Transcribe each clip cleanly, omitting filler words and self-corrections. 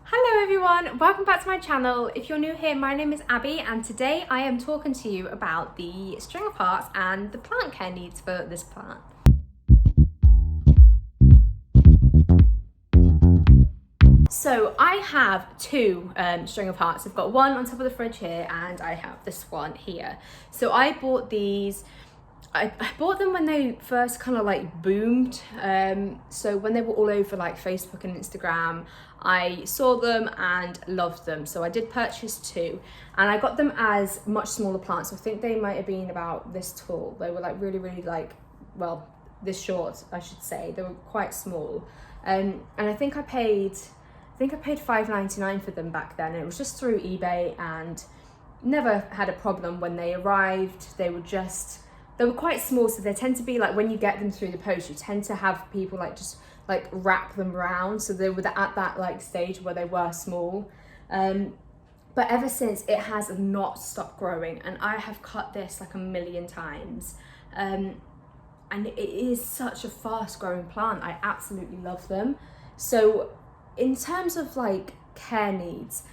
Hello everyone, welcome back to my channel. If you're new here, my name is Abby and today I am talking to you about the string of hearts and the plant care needs for this plant. So I have two string of hearts. I've got one on top of the fridge here and I have this one here. So I bought these, I bought them when they first kind of like boomed. So when they were all over like Facebook and Instagram, I saw them and loved them. So I did purchase two and I got them as much smaller plants. So I think they might have been about this tall. They were like really like, well, this short, I should say. They were quite small. And I think I paid $5.99 for them back then. It was just through eBay and never had a problem when they arrived. They were quite small, so they tend to be like when you get them through the post, you tend to have people like just like wrap them around. So they were at that like stage where they were small. But ever since, it has not stopped growing, and I have cut this like a million times. And it is such a fast growing plant. I absolutely love them. So in terms of like care needs,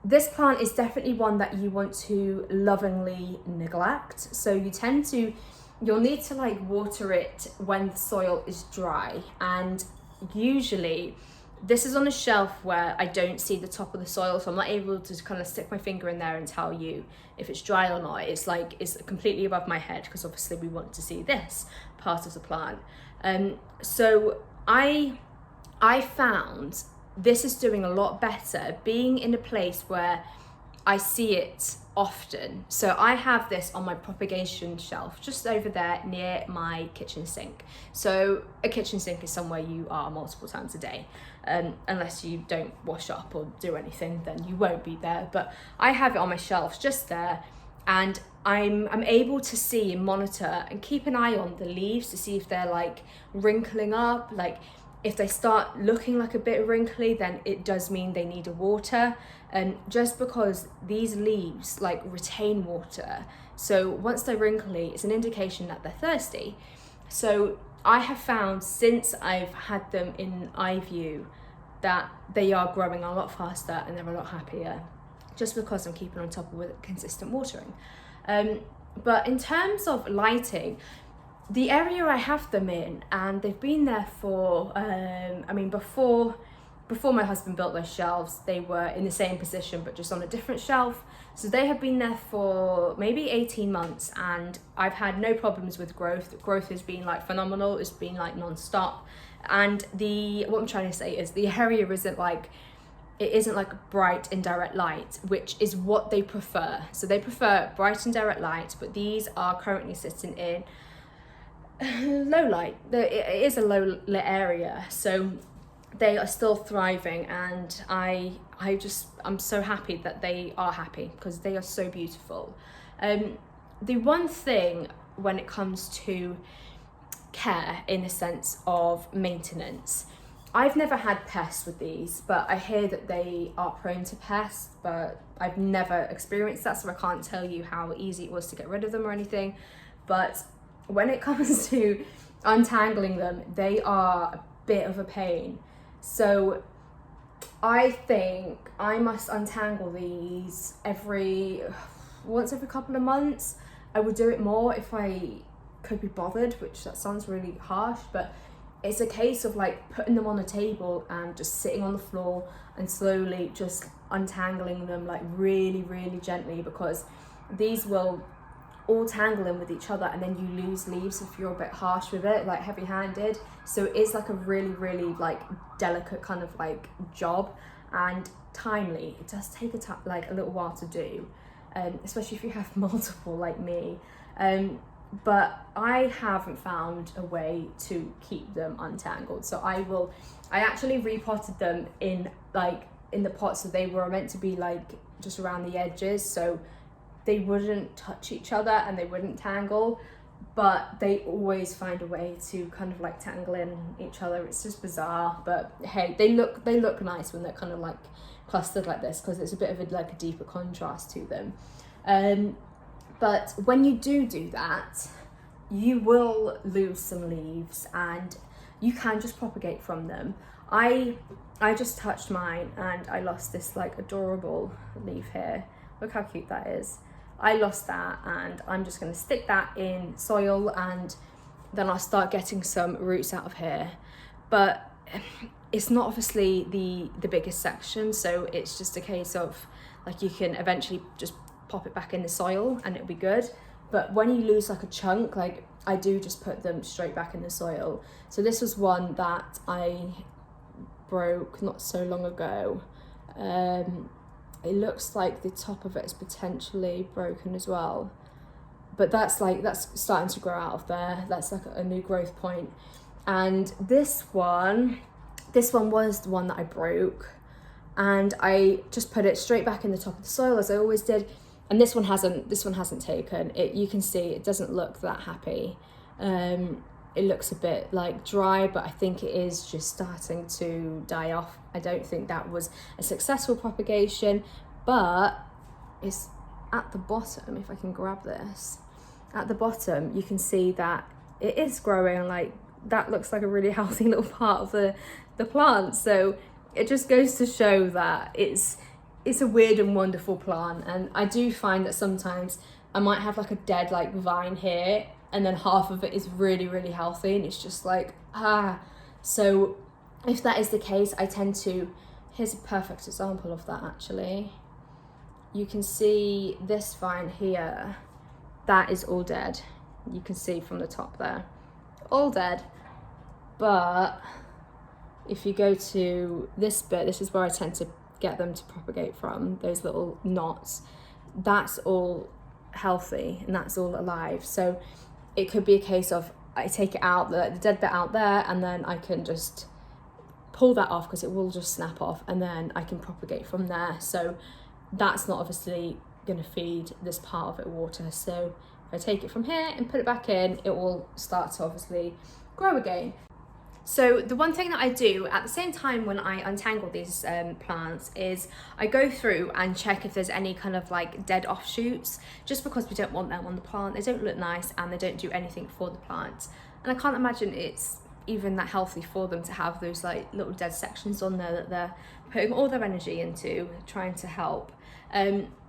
this plant is definitely one that you want to lovingly neglect. So you'll need to like water it when the soil is dry. And usually this is on a shelf where I don't see the top of the soil. So I'm not able to kind of stick my finger in there and tell you if it's dry or not. It's completely above my head because obviously we want to see this part of the plant. So I found this is doing a lot better being in a place where I see it often. So I have this on my propagation shelf just over there near my kitchen sink. So a kitchen sink is somewhere you are multiple times a day. Unless you don't wash up or do anything, then you won't be there. But I have it on my shelves just there, and I'm able to see and monitor and keep an eye on the leaves to see if they're like wrinkling up. Like if they start looking like a bit wrinkly, then it does mean they need a water. And just because these leaves like retain water, so once they're wrinkly, it's an indication that they're thirsty. So I have found since I've had them in eye view that they are growing a lot faster and they're a lot happier, just because I'm keeping on top of with consistent watering. But in terms of lighting, the area I have them in, and they've been there for, before my husband built those shelves, they were in the same position, but just on a different shelf. So they have been there for maybe 18 months and I've had no problems with growth. The growth has been like phenomenal. It's been like non-stop. And what I'm trying to say is the area isn't like bright and direct light, which is what they prefer. So they prefer bright and direct light, but these are currently sitting in low light. It is a low lit area, so they are still thriving, and I'm so happy that they are happy because they are so beautiful. The one thing when it comes to care in the sense of maintenance, I've never had pests with these, but I hear that they are prone to pests, but I've never experienced that, so I can't tell you how easy it was to get rid of them or anything. But when it comes to untangling them, they are a bit of a pain. So I think I must untangle these once every couple of months. I would do it more if I could be bothered, which that sounds really harsh, but it's a case of like putting them on a table and just sitting on the floor and slowly just untangling them like really gently, because these will all tangle in with each other and then you lose leaves if you're a bit harsh with it, like heavy-handed. So it is like a really like delicate kind of like job and timely. It does take like a little while to do, especially if you have multiple like me. But I haven't found a way to keep them untangled. So I actually repotted them in the pot, so they were meant to be like just around the edges, so they wouldn't touch each other and they wouldn't tangle, but they always find a way to kind of like tangle in each other. It's just bizarre, but hey, they look nice when they're kind of like clustered like this, because it's a bit of a deeper contrast to them. But when you do that, you will lose some leaves and you can just propagate from them. I just touched mine and I lost this like adorable leaf here. Look how cute that is. I lost that, and I'm just going to stick that in soil, and then I'll start getting some roots out of here. But it's not obviously the biggest section, so it's just a case of like you can eventually just pop it back in the soil and it'll be good. But when you lose like a chunk, like I do just put them straight back in the soil. So this was one that I broke not so long ago. It looks like the top of it is potentially broken as well, but that's starting to grow out of there. That's like a new growth point. And this one was the one that I broke, and I just put it straight back in the top of the soil as I always did. And this one hasn't taken it. You can see it doesn't look that happy. It looks a bit like dry, but I think it is just starting to die off. I don't think that was a successful propagation, but it's at the bottom. If I can grab this, at the bottom, you can see that it is growing. Like that looks like a really healthy little part of the plant. So it just goes to show that it's a weird and wonderful plant. And I do find that sometimes I might have like a dead like vine here, and then half of it is really, really healthy, and it's just like, So if that is the case, I tend to, here's a perfect example of that actually. You can see this vine here, that is all dead. You can see from the top there, all dead. But if you go to this bit, this is where I tend to get them to propagate from, those little knots, that's all healthy and that's all alive. So it could be a case of I take it out, the dead bit out there, and then I can just pull that off because it will just snap off, and then I can propagate from there. So that's not obviously going to feed this part of it water. So if I take it from here and put it back in, it will start to obviously grow again. So the one thing that I do at the same time when I untangle these plants is I go through and check if there's any kind of like dead offshoots, just because we don't want them on the plant. They don't look nice and they don't do anything for the plant. And I can't imagine it's even that healthy for them to have those like little dead sections on there that they're putting all their energy into trying to help.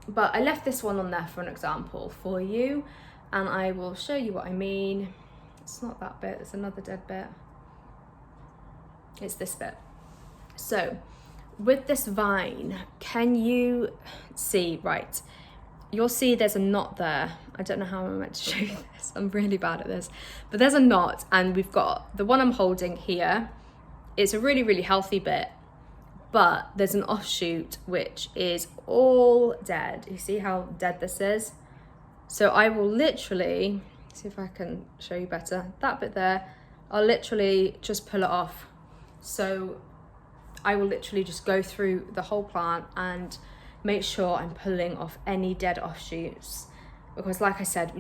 But I left this one on there for an example for you, and I will show you what I mean. It's not that bit, it's another dead bit. It's this bit. So with this vine, can you see, right, you'll see there's a knot there. I don't know how I'm meant to show you this, I'm really bad at this, but there's a knot, and we've got the one I'm holding here. It's a really, really healthy bit, but there's an offshoot which is all dead. You see how dead this is? So I will literally, see if I can show you better, that bit there, I'll literally just pull it off. So I will literally just go through the whole plant and make sure I'm pulling off any dead offshoots, because like I said,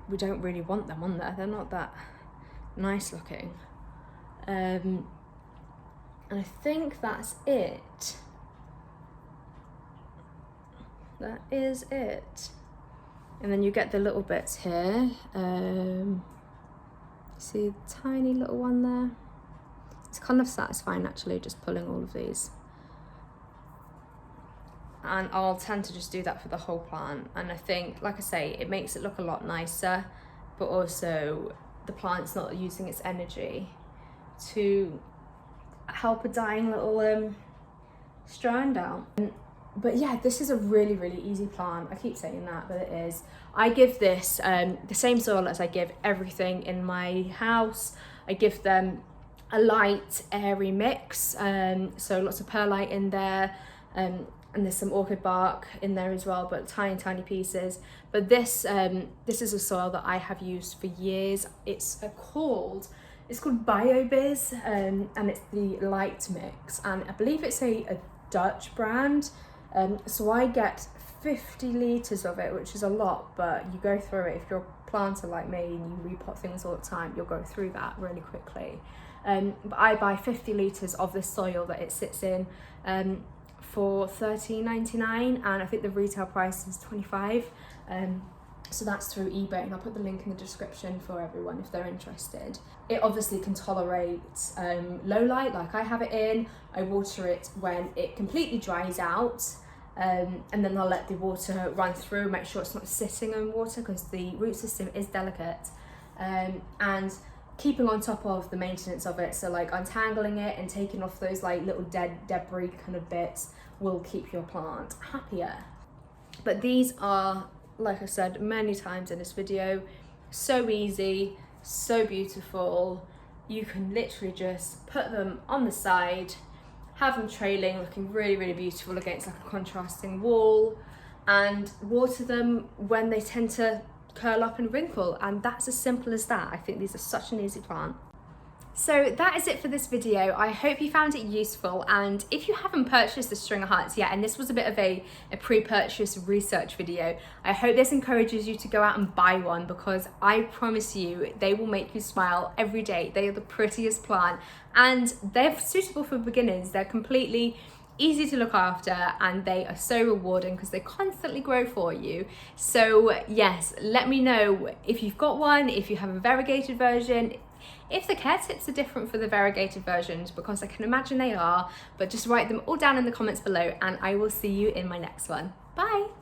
we don't really want them on there. They're not that nice looking. And I think that's it. That is it. And then you get the little bits here. See the tiny little one there? It's kind of satisfying actually, just pulling all of these. And I'll tend to just do that for the whole plant. And I think, like I say, it makes it look a lot nicer, but also the plant's not using its energy to help a dying little strand out. But yeah, this is a really, really easy plant. I keep saying that, but it is. I give this the same soil as I give everything in my house. I give them a light, airy mix, so lots of perlite in there, and there's some orchid bark in there as well, but tiny, tiny pieces. But this is a soil that I have used for years. It's called BioBiz, and it's the light mix, and I believe it's a Dutch brand. So I get 50 litres of it, which is a lot, but you go through it. If you're a planter like me and you repot things all the time, you'll go through that really quickly. But I buy 50 litres of this soil that it sits in for $13.99, and I think the retail price is $25. So that's through eBay, and I'll put the link in the description for everyone if they're interested. It obviously can tolerate low light like I have it in. I water it when it completely dries out, and then I'll let the water run through, make sure it's not sitting in water because the root system is delicate, and keeping on top of the maintenance of it, so like untangling it and taking off those like little debris kind of bits will keep your plant happier. But these are, like I said many times in this video, so easy, so beautiful. You can literally just put them on the side, have them trailing, looking really, really beautiful against like a contrasting wall, and water them when they tend to curl up and wrinkle, and that's as simple as that. I think these are such an easy plant. So that is it for this video. I hope you found it useful, and if you haven't purchased the string of hearts yet, and this was a bit of a pre-purchase research video, I hope this encourages you to go out and buy one, because I promise you they will make you smile every day. They are the prettiest plant, and they're suitable for beginners. They're completely easy to look after, and they are so rewarding because they constantly grow for you. So yes, let me know if you've got one, if you have a variegated version, if the care tips are different for the variegated versions, because I can imagine they are, but just write them all down in the comments below, and I will see you in my next one. Bye!